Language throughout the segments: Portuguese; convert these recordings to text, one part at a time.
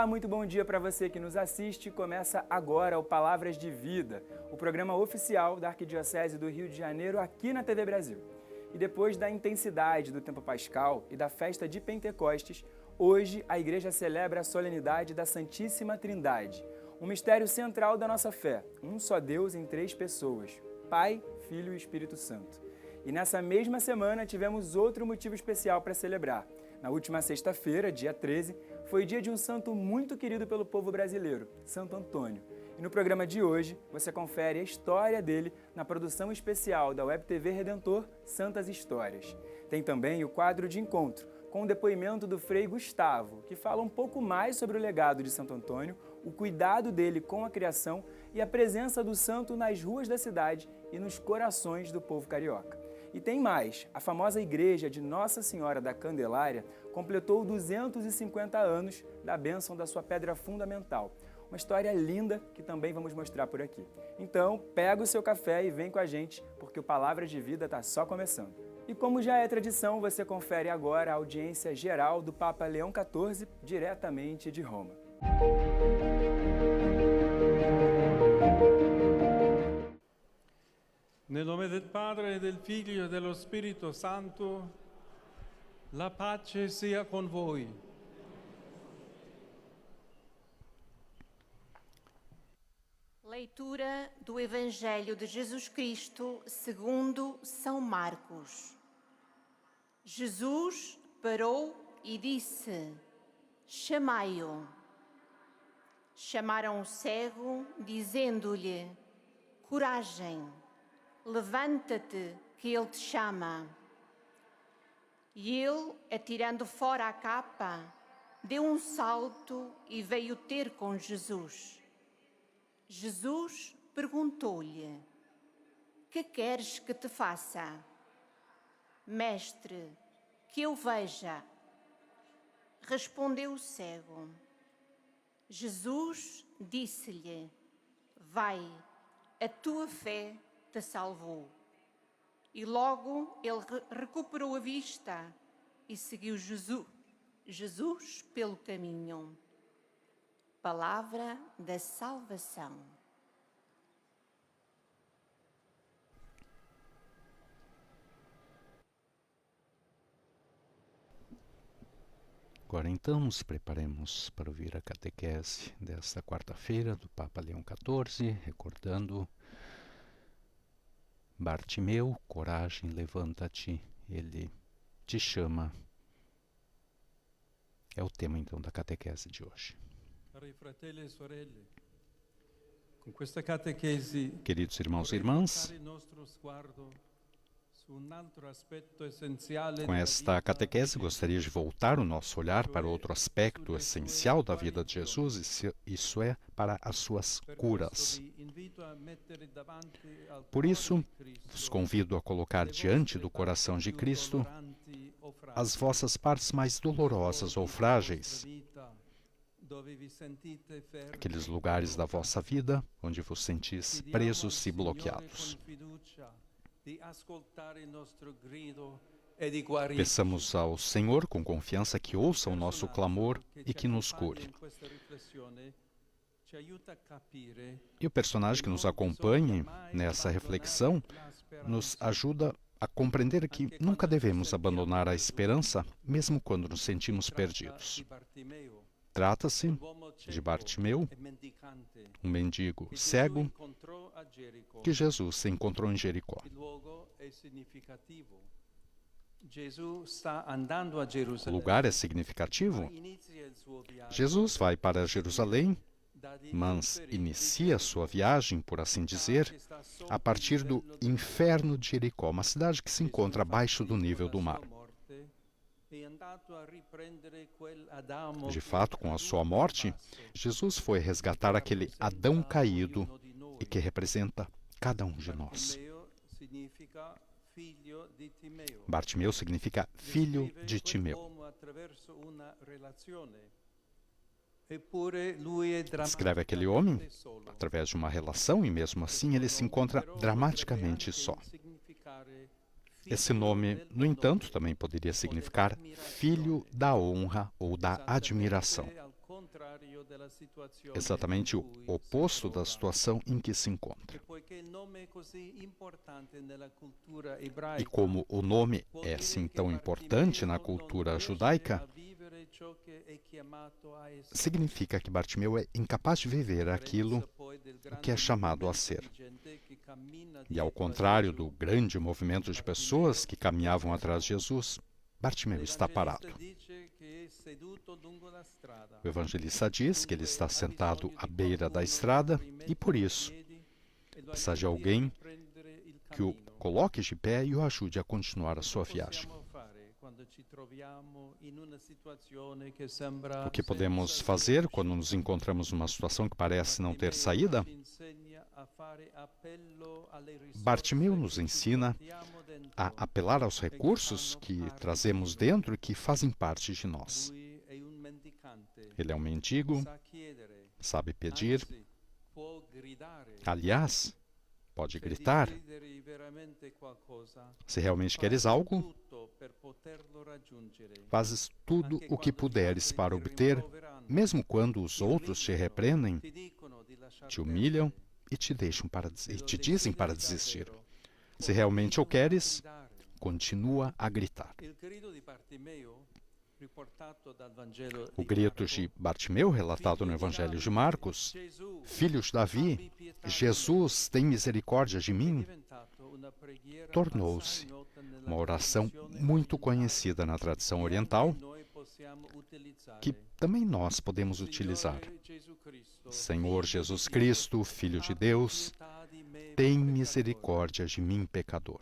Olá, muito bom dia para você que nos assiste. Começa agora o Palavras de Vida, o programa oficial da Arquidiocese do Rio de Janeiro aqui na TV Brasil. E depois da intensidade do tempo pascal e da festa de Pentecostes, hoje a Igreja celebra a solenidade da Santíssima Trindade, um mistério central da nossa fé, um só Deus em três pessoas, Pai, Filho e Espírito Santo. E nessa mesma semana tivemos outro motivo especial para celebrar. Na última sexta-feira, dia 13, foi dia de um santo muito querido pelo povo brasileiro, Santo Antônio. E no programa de hoje, você confere a história dele na produção especial da Web TV Redentor Santas Histórias. Tem também o quadro de encontro, com o depoimento do Frei Gustavo, que fala um pouco mais sobre o legado de Santo Antônio, o cuidado dele com a criação e a presença do santo nas ruas da cidade e nos corações do povo carioca. E tem mais, a famosa igreja de Nossa Senhora da Candelária completou 250 anos da bênção da sua pedra fundamental. Uma história linda que também vamos mostrar por aqui. Então, pega o seu café e vem com a gente, porque o Palavra de Vida está só começando. E como já é tradição, você confere agora a audiência geral do Papa Leão XIV, diretamente de Roma. Nel nome del Padre, del Figlio e dello Spirito Santo, la pace sia con voi. Leitura do Evangelho de Jesus Cristo segundo São Marcos. Jesus parou e disse: chamai-o. Chamaram o cego, dizendo-lhe: coragem, levanta-te, que ele te chama. E ele, atirando fora a capa, deu um salto e veio ter com Jesus. Jesus perguntou-lhe: que queres que te faça? Mestre, que eu veja. Respondeu o cego. Jesus disse-lhe: vai, a tua fé te salvou. E logo ele recuperou a vista e seguiu Jesus pelo caminho. Palavra da salvação. Agora então nos preparemos para ouvir a catequese desta quarta-feira do Papa Leão XIV, recordando Bartimeu, coragem, levanta-te, ele te chama. É o tema então da catequese de hoje. Queridos irmãos e irmãs, com esta catequese gostaria de voltar o nosso olhar para outro aspecto essencial da vida de Jesus, isso é, para as suas curas. Por isso, vos convido a colocar diante do coração de Cristo as vossas partes mais dolorosas ou frágeis, aqueles lugares da vossa vida onde vos sentis presos e bloqueados. Peçamos ao Senhor com confiança que ouça o nosso clamor e que nos cure. E o personagem que nos acompanhe nessa reflexão nos ajuda a compreender que nunca devemos abandonar a esperança, mesmo quando nos sentimos perdidos. Trata-se de Bartimeu, um mendigo cego que Jesus se encontrou em Jericó. O lugar é significativo. Jesus vai para Jerusalém, mas inicia sua viagem, por assim dizer, a partir do inferno de Jericó, uma cidade que se encontra abaixo do nível do mar. De fato, com a sua morte, Jesus foi resgatar aquele Adão caído e que representa cada um de nós. Bartimeu significa filho de Timeu. Descreve aquele homem através de uma relação e mesmo assim ele se encontra dramaticamente só. Esse nome, no entanto, também poderia significar filho da honra ou da admiração. exatamente o oposto da situação em que se encontra. E como o nome é assim tão importante na cultura judaica, significa que Bartimeu é incapaz de viver aquilo que é chamado a ser. E ao contrário do grande movimento de pessoas que caminhavam atrás de Jesus, Bartimeu está parado. O evangelista diz que ele está sentado à beira da estrada e, por isso, precisa de alguém que o coloque de pé e o ajude a continuar a sua viagem. O que podemos fazer quando nos encontramos numa situação que parece não ter saída? Bartimeu nos ensina a apelar aos recursos que trazemos dentro e que fazem parte de nós. Ele é um mendigo, sabe pedir, aliás, pode gritar. Se realmente queres algo, fazes tudo o que puderes para obter, mesmo quando os outros te repreendem, te humilham e te dizem para desistir. Se realmente o queres, continua a gritar. O grito de Bartimeu, relatado no Evangelho de Marcos, filho de Davi, Jesus, tem misericórdia de mim, tornou-se uma oração muito conhecida na tradição oriental, que também nós podemos utilizar. Senhor Jesus Cristo, Filho de Deus, tem misericórdia de mim, pecador.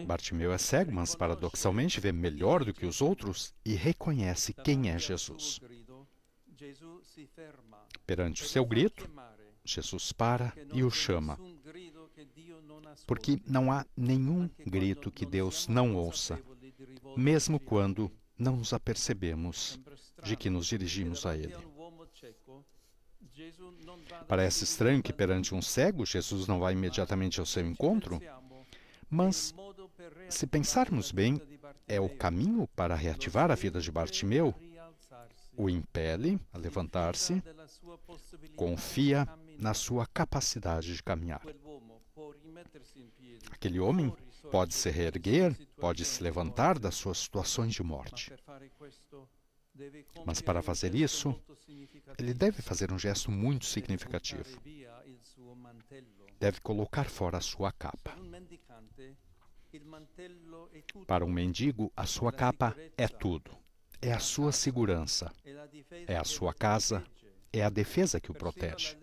Bartimeu é cego, mas paradoxalmente vê melhor do que os outros e reconhece quem é Jesus. Perante o seu grito, Jesus para e o chama, porque não há nenhum grito que Deus não ouça, mesmo quando não nos apercebemos de que nos dirigimos a Ele. Parece estranho que perante um cego, Jesus não vai imediatamente ao seu encontro, mas, se pensarmos bem, é o caminho para reativar a vida de Bartimeu, o impele a levantar-se, confia na sua capacidade de caminhar. Aquele homem pode se reerguer, pode se levantar das suas situações de morte. Mas para fazer isso, ele deve fazer um gesto muito significativo. Deve colocar fora a sua capa. Para um mendigo, a sua capa é tudo. É a sua segurança, é a sua casa, é a defesa que o protege.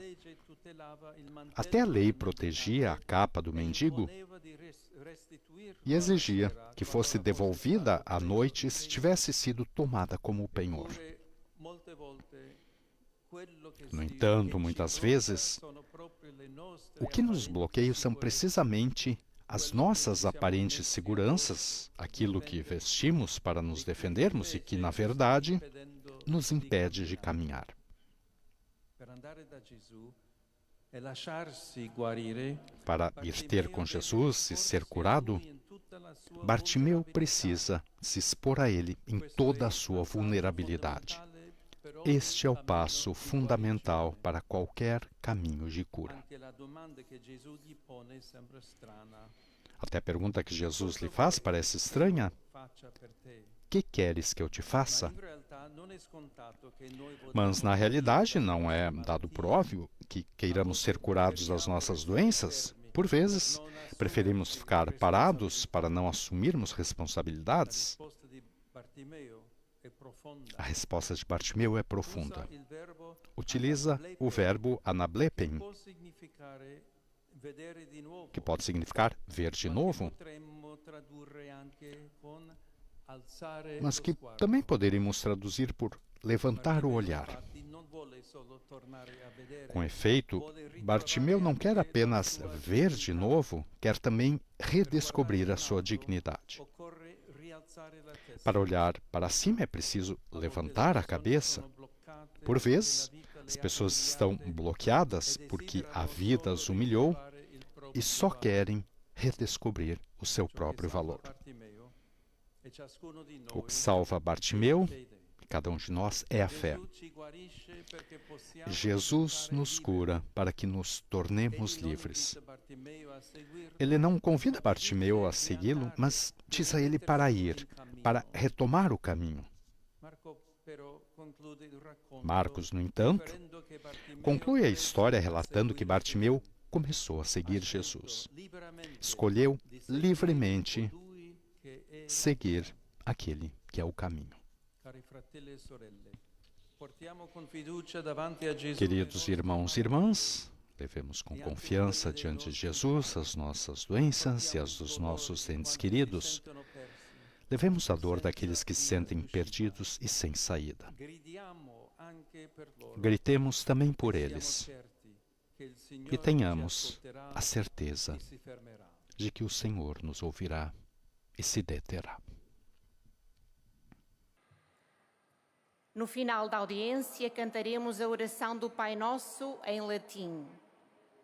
Até a lei protegia a capa do mendigo e exigia que fosse devolvida à noite se tivesse sido tomada como penhor. No entanto, muitas vezes, o que nos bloqueia são precisamente as nossas aparentes seguranças, aquilo que vestimos para nos defendermos e que, na verdade, nos impede de caminhar. Para ir ter com Jesus e ser curado, Bartimeu precisa se expor a Ele em toda a sua vulnerabilidade. Este é o passo fundamental para qualquer caminho de cura. Até a pergunta que Jesus lhe faz parece estranha. Que queres que eu te faça? Mas, na realidade, não é dado por óbvio que queiramos ser curados das nossas doenças. Por vezes, preferimos ficar parados para não assumirmos responsabilidades. A resposta de Bartimeu é profunda. Utiliza o verbo anablepen, que pode significar ver de novo, mas que também poderíamos traduzir por levantar o olhar. Com efeito, Bartimeu não quer apenas ver de novo, quer também redescobrir a sua dignidade. Para olhar para cima é preciso levantar a cabeça. Por vezes, as pessoas estão bloqueadas porque a vida as humilhou e só querem redescobrir o seu próprio valor. O que salva Bartimeu, cada um de nós, é a fé. Jesus nos cura para que nos tornemos livres. Ele não convida Bartimeu a segui-lo, mas diz a ele para ir, para retomar o caminho. Marcos, no entanto, conclui a história relatando que Bartimeu começou a seguir Jesus. Escolheu livremente seguir aquele que é o caminho. Queridos irmãos e irmãs, levemos com confiança diante de Jesus as nossas doenças e as dos nossos entes queridos. Levemos a dor daqueles que se sentem perdidos e sem saída. Gritemos também por eles. E tenhamos a certeza de que o Senhor nos ouvirá e se deterá. No final da audiência, cantaremos a oração do Pai Nosso em latim.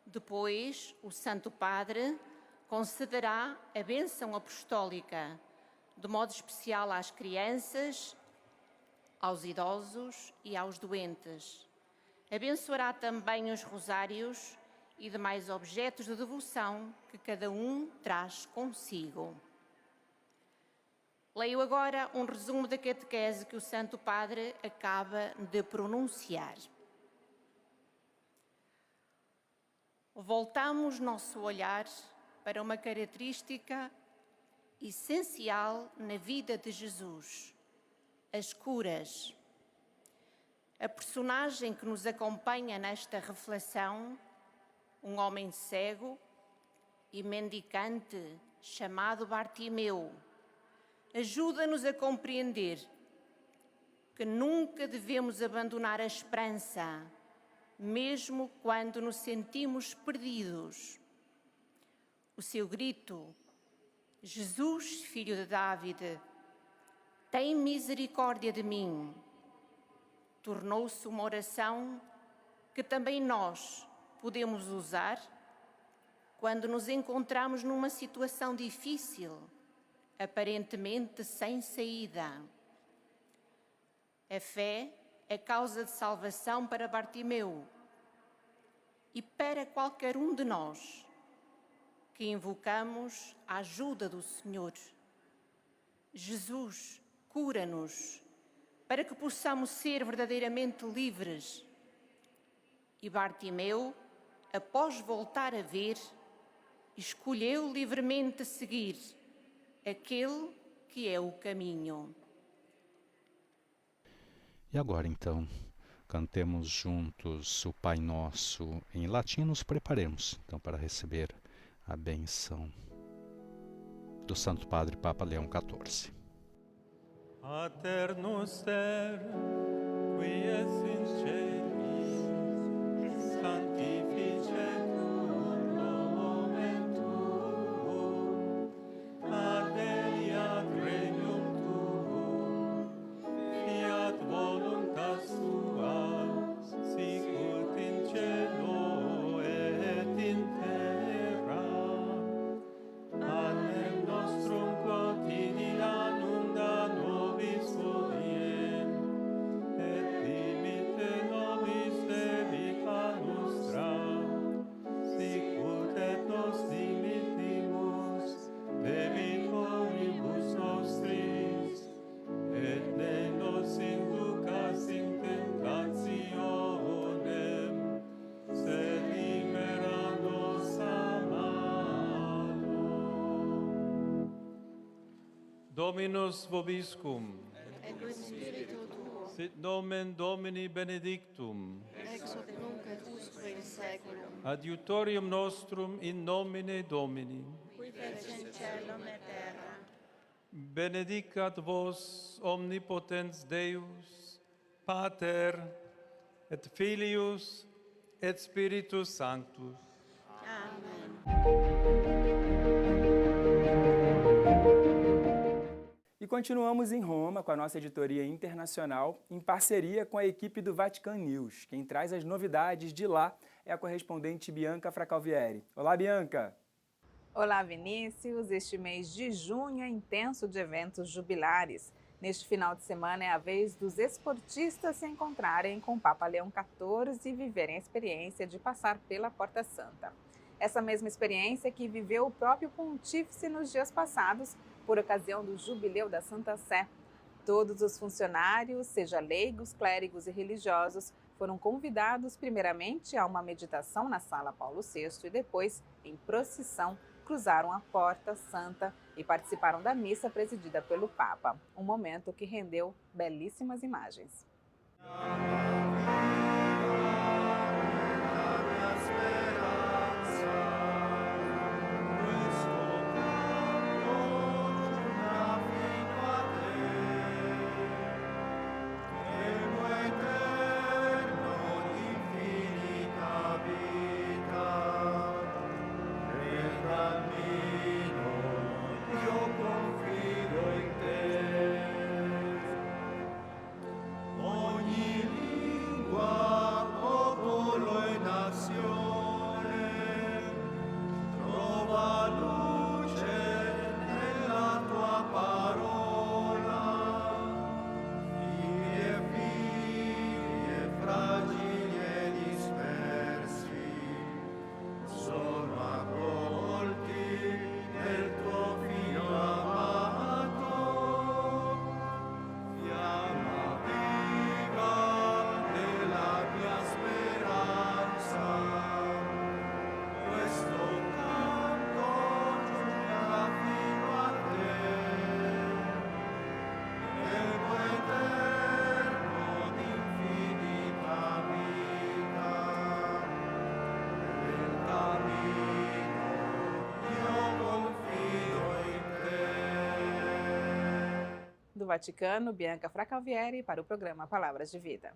Depois, o Santo Padre concederá a bênção apostólica, de modo especial às crianças, aos idosos e aos doentes. Abençoará também os rosários e demais objetos de devoção que cada um traz consigo. Leio agora um resumo da catequese que o Santo Padre acaba de pronunciar. Voltamos nosso olhar para uma característica essencial na vida de Jesus: as curas. A personagem que nos acompanha nesta reflexão, um homem cego e mendicante chamado Bartimeu, ajuda-nos a compreender que nunca devemos abandonar a esperança, mesmo quando nos sentimos perdidos. O seu grito: Jesus, filho de Dávid, tem misericórdia de mim, tornou-se uma oração que também nós podemos usar quando nos encontramos numa situação difícil, aparentemente sem saída. A fé é causa de salvação para Bartimeu e para qualquer um de nós que invocamos a ajuda do Senhor. Jesus, cura-nos para que possamos ser verdadeiramente livres. E Bartimeu, após voltar a ver, escolheu livremente seguir aquele que é o caminho. E agora, então, cantemos juntos o Pai Nosso em latim, nos preparemos, então, para receber a benção do Santo Padre Papa Leão XIV. Pater noster, qui es in celis, sanctificetur nomen tuum, adveniat regnum tuum, fiat voluntas tua, sicut in cielo et in terra. Panem nostrum quotidianum da nobis hodie, et dimite nobis debita nostra, sicut et nos dimittimus debitoribus nostris, et ne nos inducas in tentationem, sed libera nos a malo. Dominus vobiscum. Et quid spiritu tuo, Sit nomen Domini benedictum. ex hoc nunc et usque in saeculum, Adiutorium nostrum in nomine Domini. qui fecit caelum et terra. Benedicat vos omnipotens Deus, Pater, et Filius, et Spiritus Sanctus. E continuamos em Roma com a nossa editoria internacional, em parceria com a equipe do Vatican News. Quem traz as novidades de lá é a correspondente Bianca Fracalvieri. Olá, Bianca! Olá, Vinícius! Este mês de junho é intenso de eventos jubilares. Neste final de semana é a vez dos esportistas se encontrarem com o Papa Leão XIV e viverem a experiência de passar pela Porta Santa. Essa mesma experiência que viveu o próprio Pontífice nos dias passados, por ocasião do Jubileu da Santa Sé. Todos os funcionários, seja leigos, clérigos e religiosos, foram convidados primeiramente a uma meditação na Sala Paulo VI e depois, em procissão, cruzaram a Porta Santa e participaram da missa presidida pelo Papa. Um momento que rendeu belíssimas imagens. Do Vaticano, Bianca Fracalvieri para o programa Palavras de Vida.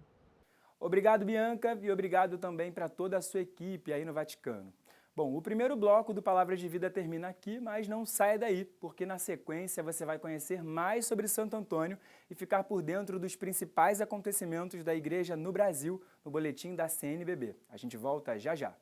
Obrigado, Bianca, e obrigado também para toda a sua equipe aí no Vaticano. Bom, o primeiro bloco do Palavras de Vida termina aqui, mas não saia daí, porque na sequência você vai conhecer mais sobre Santo Antônio e ficar por dentro dos principais acontecimentos da Igreja no Brasil, no boletim da CNBB. A gente volta já já.